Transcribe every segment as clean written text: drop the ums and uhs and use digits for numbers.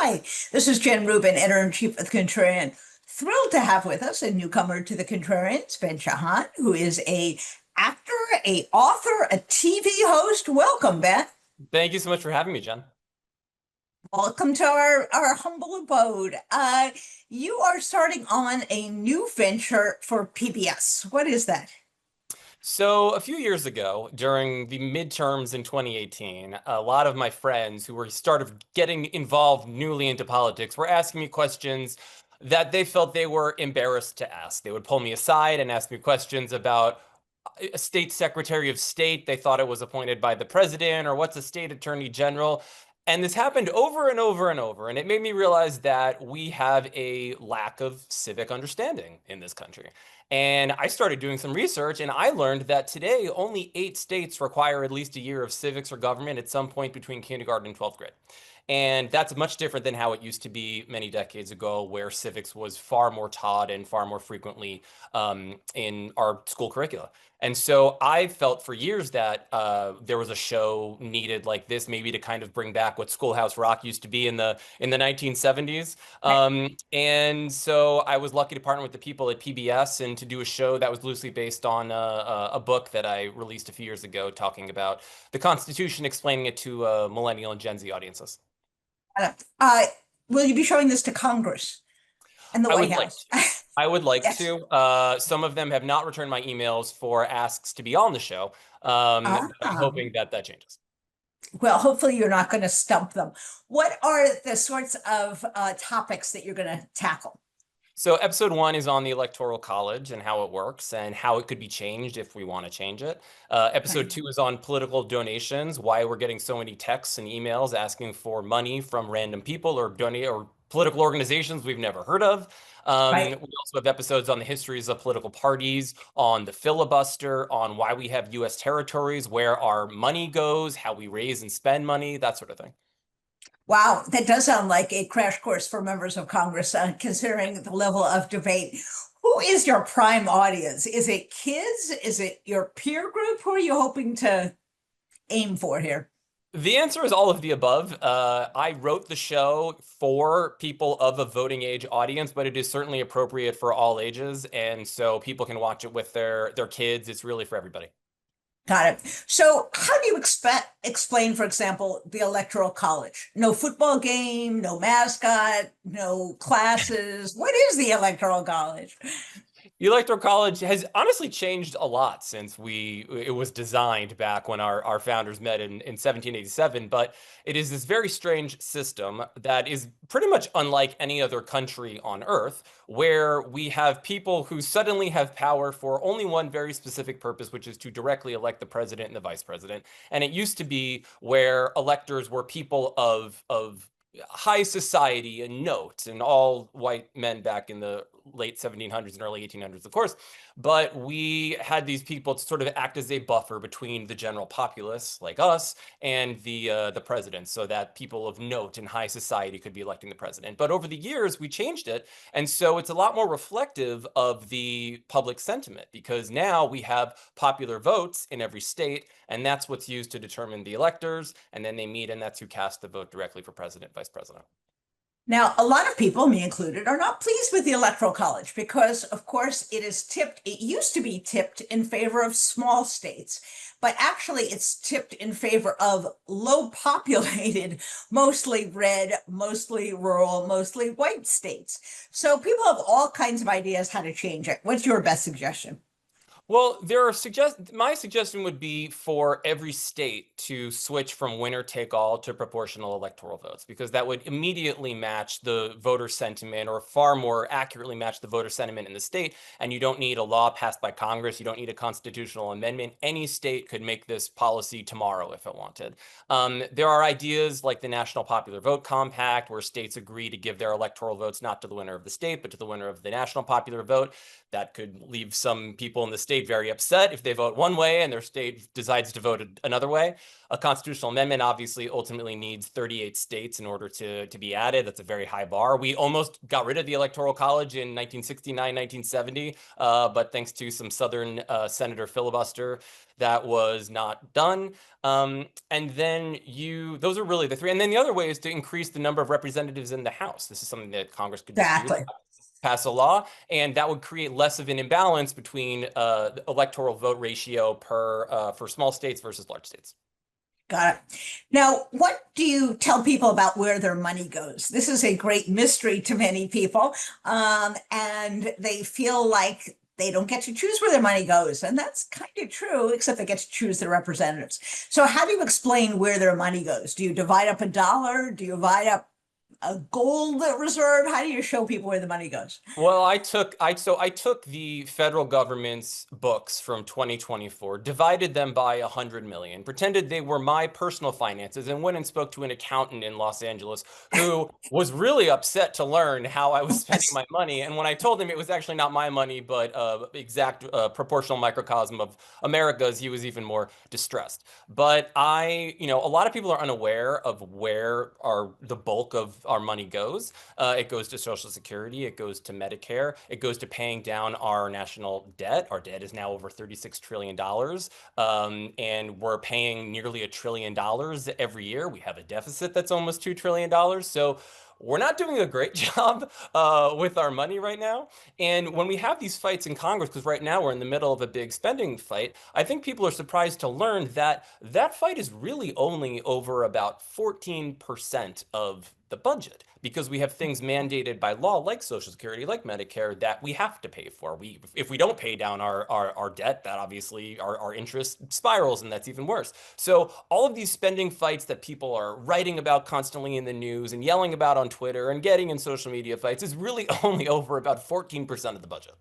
Hi, this is Jen Rubin, editor-in-chief of The Contrarian. Thrilled to have with us a newcomer to The Contrarians, Ben Sheehan, who is a actor, a author, a TV host. Welcome, Ben. Thank you so much for having me, Jen. Welcome to our humble abode. You are starting on a new venture for PBS. What is that? So a few years ago, during the midterms in 2018, a lot of my friends who were started getting involved newly into politics were asking me questions that they felt they were embarrassed to ask. They would pull me aside and ask me questions about a state secretary of state. They thought it was appointed by the president, or what's a state attorney general. And this happened over and over and over. And it made me realize that we have a lack of civic understanding in this country. And I started doing some research, and I learned that today only 8 states require at least a year of civics or government at some point between kindergarten and 12th grade. And that's much different than how it used to be many decades ago, where civics was far more taught and far more frequently in our school curricula. And so I felt for years that there was a show needed like this, maybe to kind of bring back what Schoolhouse Rock used to be in the 1970s. And so I was lucky to partner with the people at PBS and to do a show that was loosely based on a book that I released a few years ago, talking about the Constitution, explaining it to millennial and Gen Z audiences. Uh, will you be showing this to Congress and the I White would like House? to. I would like Yes. to. Some of them have not returned my emails for asks to be on the show. But I'm Ah. hoping that that changes. Well, hopefully you're not going to stump them. What are the sorts of topics that you're going to tackle? So episode 1 is on the Electoral College and how it works and how it could be changed if we want to change it. Episode Right. 2 is on political donations, why we're getting so many texts and emails asking for money from random people or donate or political organizations we've never heard of. We Right. also have episodes on the histories of political parties, on the filibuster, on why we have U.S. territories, where our money goes, how we raise and spend money, that sort of thing. Wow, that does sound like a crash course for members of Congress, considering the level of debate. Who is your prime audience? Is it kids? Is it your peer group? Who are you hoping to aim for here? The answer is all of the above. I wrote the show for people of a voting age audience, but it is certainly appropriate for all ages, and so people can watch it with their kids. It's really for everybody. Got it. So, how do you explain, for example, the Electoral College? No football game, no mascot, no classes. What is the Electoral College? The Electoral College has honestly changed a lot since it was designed back when our founders met in 1787, but it is this very strange system that is pretty much unlike any other country on earth, where we have people who suddenly have power for only one very specific purpose, which is to directly elect the president and the vice president. And it used to be where electors were people of high society and note, and all white men back in the late 1700s and early 1800s, of course. But we had these people to sort of act as a buffer between the general populace, like us, and the president, so that people of note in high society could be electing the president. But over the years, we changed it, and so it's a lot more reflective of the public sentiment, because now we have popular votes in every state, and that's what's used to determine the electors, and then they meet, and that's who cast the vote directly for president, vice president. Now, a lot of people, me included, are not pleased with the Electoral College because, of course, it used to be tipped in favor of small states, but actually it's tipped in favor of low populated, mostly red, mostly rural, mostly white states. So people have all kinds of ideas how to change it. What's your best suggestion? Well, my suggestion would be for every state to switch from winner take all to proportional electoral votes, because that would immediately match the voter sentiment, or far more accurately match the voter sentiment in the state. And you don't need a law passed by Congress. You don't need a constitutional amendment. Any state could make this policy tomorrow if it wanted. There are ideas like the National Popular Vote Compact, where states agree to give their electoral votes not to the winner of the state, but to the winner of the national popular vote. That could leave some people in the state state very upset if they vote one way and their state decides to vote another way. A constitutional amendment obviously ultimately needs 38 states in order to be added. That's a very high bar. We almost got rid of the Electoral College in 1969, 1970, but thanks to some Southern senator filibuster, that was not done. And then those are really the three. And then the other way is to increase the number of representatives in the House. This is something that Congress could just do, Exactly. pass a law, and that would create less of an imbalance between the electoral vote ratio for small states versus large states. Got it. Now, what do you tell people about where their money goes? This is a great mystery to many people, and they feel like they don't get to choose where their money goes. And that's kind of true, except they get to choose their representatives. So how do you explain where their money goes? Do you divide up a dollar? Do you divide up a gold reserve? How do you show people where the money goes? Well, I took the federal government's books from 2024, divided them by 100 million, pretended they were my personal finances, and went and spoke to an accountant in Los Angeles who was really upset to learn how I was spending my money. And when I told him it was actually not my money, but exact proportional microcosm of America's, he was even more distressed. But a lot of people are unaware of where the bulk of our money goes. It goes to Social Security, it goes to Medicare, it goes to paying down our national debt. Our debt is now over $36 trillion, and we're paying nearly $1 trillion every year. We have a deficit that's almost $2 trillion. So we're not doing a great job with our money right now. And when we have these fights in Congress, because right now we're in the middle of a big spending fight, I think people are surprised to learn that that fight is really only over about 14% of the budget, because we have things mandated by law like Social Security, like Medicare, that we have to pay for. If we don't pay down our debt, that obviously our interest spirals, and that's even worse. So all of these spending fights that people are writing about constantly in the news and yelling about on Twitter and getting in social media fights is really only over about 14% of the budget.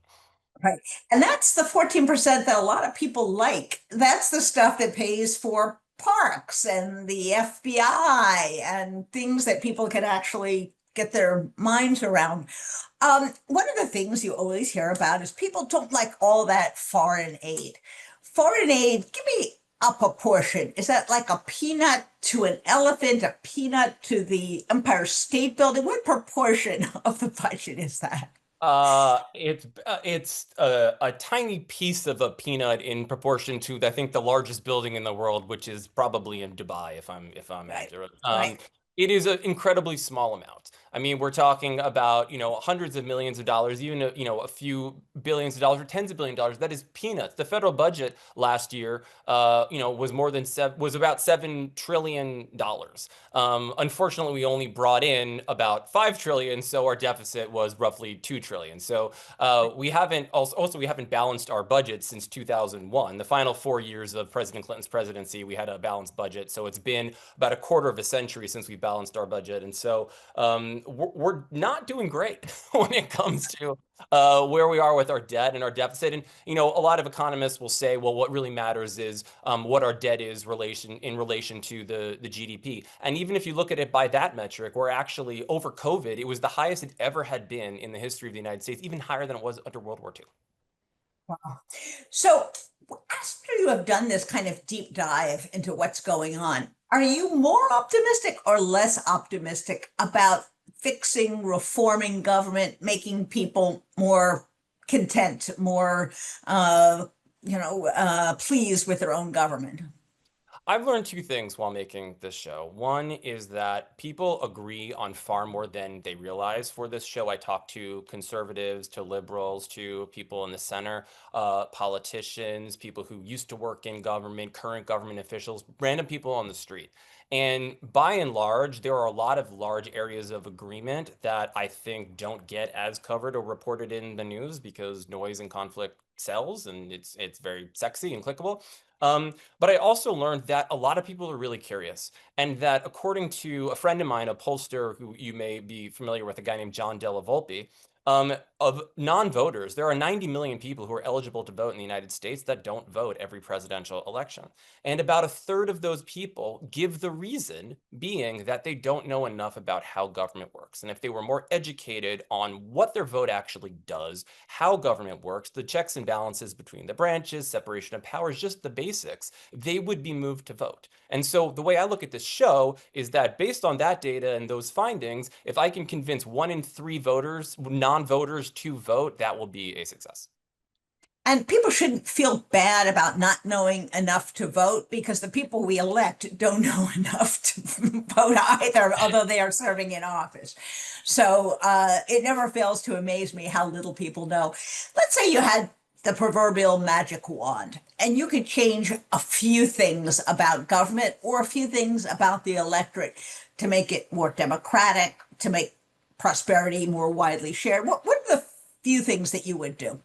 Right. And that's the 14% that a lot of people like. That's the stuff that pays for parks and the FBI and things that people can actually get their minds around. One of the things you always hear about is people don't like all that foreign aid. Foreign aid, give me a proportion. Is that like a peanut to an elephant, a peanut to the Empire State Building? What proportion of the budget is that? It's a tiny piece of a peanut in proportion to, I think, the largest building in the world, which is probably in Dubai, if I'm Right, accurate. right. It is an incredibly small amount. I mean, we're talking about, hundreds of millions of dollars, even, a few billions of dollars or tens of billions of dollars. That is peanuts. The federal budget last year, was about $7 trillion. Unfortunately, we only brought in about 5 trillion, so our deficit was roughly 2 trillion. So we haven't balanced our budget since 2001. The final 4 years of President Clinton's presidency, we had a balanced budget. So it's been about a quarter of a century since we balanced our budget, and so we're not doing great when it comes to where we are with our debt and our deficit. And a lot of economists will say, well, what really matters is what our debt is in relation to the GDP. And even if you look at it by that metric, we're actually, over COVID, it was the highest it ever had been in the history of the United States, even higher than it was under World War II. Wow. So after you have done this kind of deep dive into what's going on, are you more optimistic or less optimistic about fixing, reforming government, making people more content, more, pleased with their own government? I've learned two things while making this show. One is that people agree on far more than they realize for this show. I talk to conservatives, to liberals, to people in the center, politicians, people who used to work in government, current government officials, random people on the street. And by and large, there are a lot of large areas of agreement that I think don't get as covered or reported in the news because noise and conflict sells, and it's very sexy and clickable. But I also learned that a lot of people are really curious, and that according to a friend of mine, a pollster who you may be familiar with, a guy named John Della Volpe, Of non-voters, there are 90 million people who are eligible to vote in the United States that don't vote every presidential election. And about a third of those people give the reason being that they don't know enough about how government works. And if they were more educated on what their vote actually does, how government works, the checks and balances between the branches, separation of powers, just the basics, they would be moved to vote. And so the way I look at this show is that based on that data and those findings, if I can convince 1 in 3 voters, non-voters, to vote, that will be a success. And people shouldn't feel bad about not knowing enough to vote because the people we elect don't know enough to vote either, although they are serving in office. So it never fails to amaze me how little people know. Let's say you had the proverbial magic wand and you could change a few things about government or a few things about the electorate to make it more democratic, to make prosperity more widely shared. What are the few things that you would do?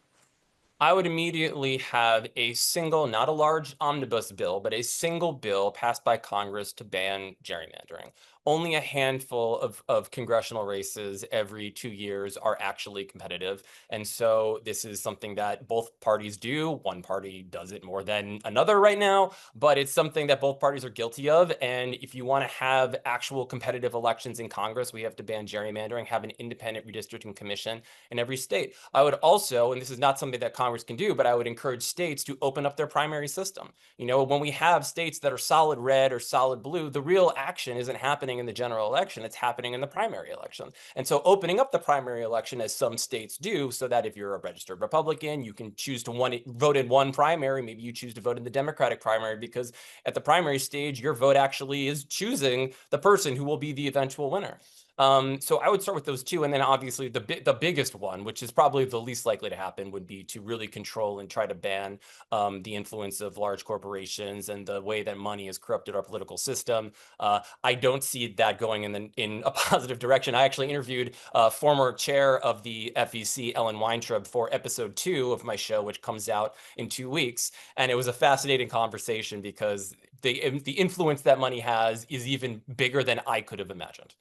I would immediately have a single, not a large omnibus bill, but a single bill passed by Congress to ban gerrymandering. Only a handful of congressional races every 2 years are actually competitive. And so this is something that both parties do. One party does it more than another right now, but it's something that both parties are guilty of. And if you want to have actual competitive elections in Congress, we have to ban gerrymandering, have an independent redistricting commission in every state. I would also, and this is not something that Congress can do, but I would encourage states to open up their primary system. You know, when we have states that are solid red or solid blue, the real action isn't happening in the general election, it's happening in the primary election. And so opening up the primary election, as some states do, so that if you're a registered Republican, you can choose to vote in one primary, maybe you choose to vote in the Democratic primary, because at the primary stage, your vote actually is choosing the person who will be the eventual winner. So I would start with those two, and then obviously the biggest one, which is probably the least likely to happen, would be to really control and try to ban the influence of large corporations and the way that money has corrupted our political system. I don't see that going in a positive direction. I actually interviewed former chair of the FEC, Ellen Weintraub, for episode 2 of my show, which comes out in 2 weeks, and it was a fascinating conversation because the influence that money has is even bigger than I could have imagined.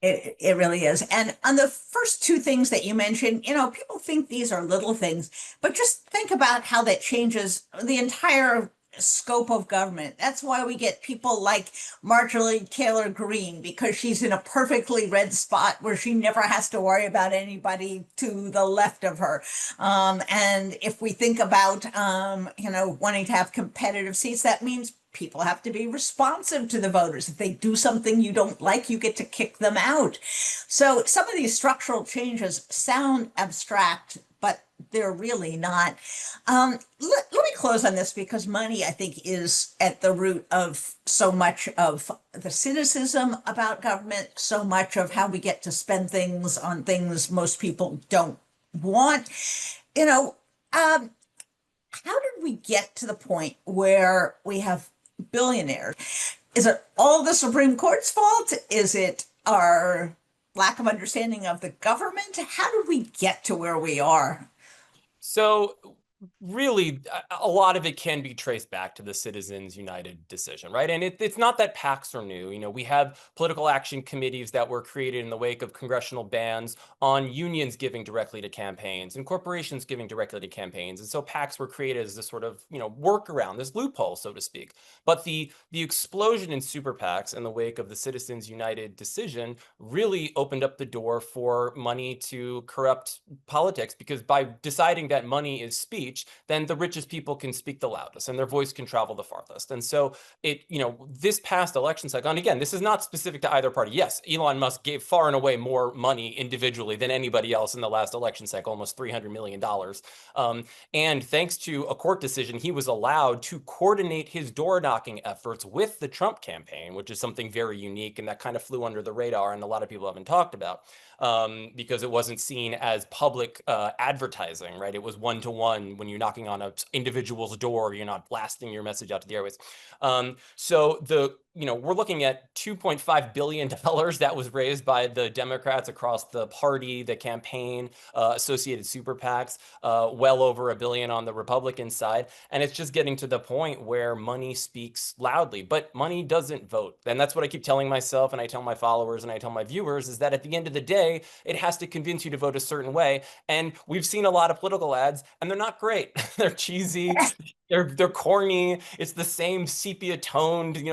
It really is. And on the first two things that you mentioned, people think these are little things, but just think about how that changes the entire scope of government. That's why we get people like Marjorie Taylor Greene, because she's in a perfectly red spot where she never has to worry about anybody to the left of her. And if we think about, wanting to have competitive seats, that means people have to be responsive to the voters. If they do something you don't like, you get to kick them out. So some of these structural changes sound abstract, but they're really not. Let me close on this because money, I think, is at the root of so much of the cynicism about government, so much of how we get to spend things on things most people don't want. How did we get to the point where we have billionaires? Is it all the Supreme Court's fault? Is it our lack of understanding of the government? How did we get to where we are? So really, a lot of it can be traced back to the Citizens United decision, right? And it's not that PACs are new. You know, we have political action committees that were created in the wake of congressional bans on unions giving directly to campaigns and corporations giving directly to campaigns. And so PACs were created as this sort of, workaround, this loophole, so to speak. But the explosion in super PACs in the wake of the Citizens United decision really opened up the door for money to corrupt politics, because by deciding that money is speech, then the richest people can speak the loudest and their voice can travel the farthest. And so this past election cycle, and again, this is not specific to either party. Yes, Elon Musk gave far and away more money individually than anybody else in the last election cycle, almost $300 million. And thanks to a court decision, he was allowed to coordinate his door knocking efforts with the Trump campaign, which is something very unique and that kind of flew under the radar and a lot of people haven't talked about. Because it wasn't seen as public advertising, right? It was one-to-one when you're knocking on an individual's door, you're not blasting your message out to the airways. So we're looking at $2.5 billion that was raised by the Democrats across the party, the campaign, associated super PACs, well over $1 billion on the Republican side. And it's just getting to the point where money speaks loudly, but money doesn't vote. And that's what I keep telling myself, and I tell my followers, and I tell my viewers, is that at the end of the day, it has to convince you to vote a certain way. And we've seen a lot of political ads, and they're not great. They're cheesy. They're corny. It's the same sepia toned,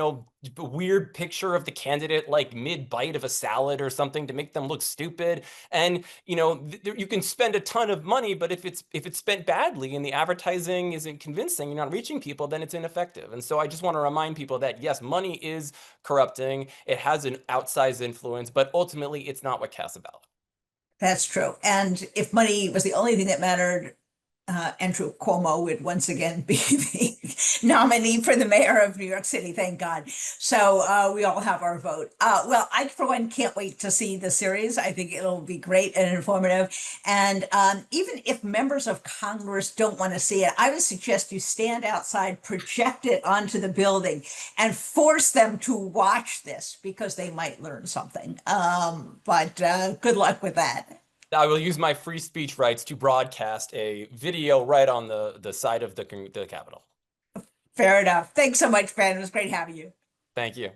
weird picture of the candidate like mid bite of a salad or something to make them look stupid. And you can spend a ton of money, but if it's spent badly and the advertising isn't convincing, you're not reaching people, then it's ineffective. And so I just want to remind people that yes, money is corrupting. It has an outsized influence, but ultimately it's not what casts a ballot. That's true. And if money was the only thing that mattered, Andrew Cuomo would once again be the nominee for the mayor of New York City, thank God. So we all have our vote. Well, I, for one, can't wait to see the series. I think it'll be great and informative. And even if members of Congress don't want to see it, I would suggest you stand outside, project it onto the building, and force them to watch this because they might learn something. But good luck with that. I will use my free speech rights to broadcast a video right on the side of the Capitol. Fair enough. Thanks so much, Ben. It was great having you. Thank you.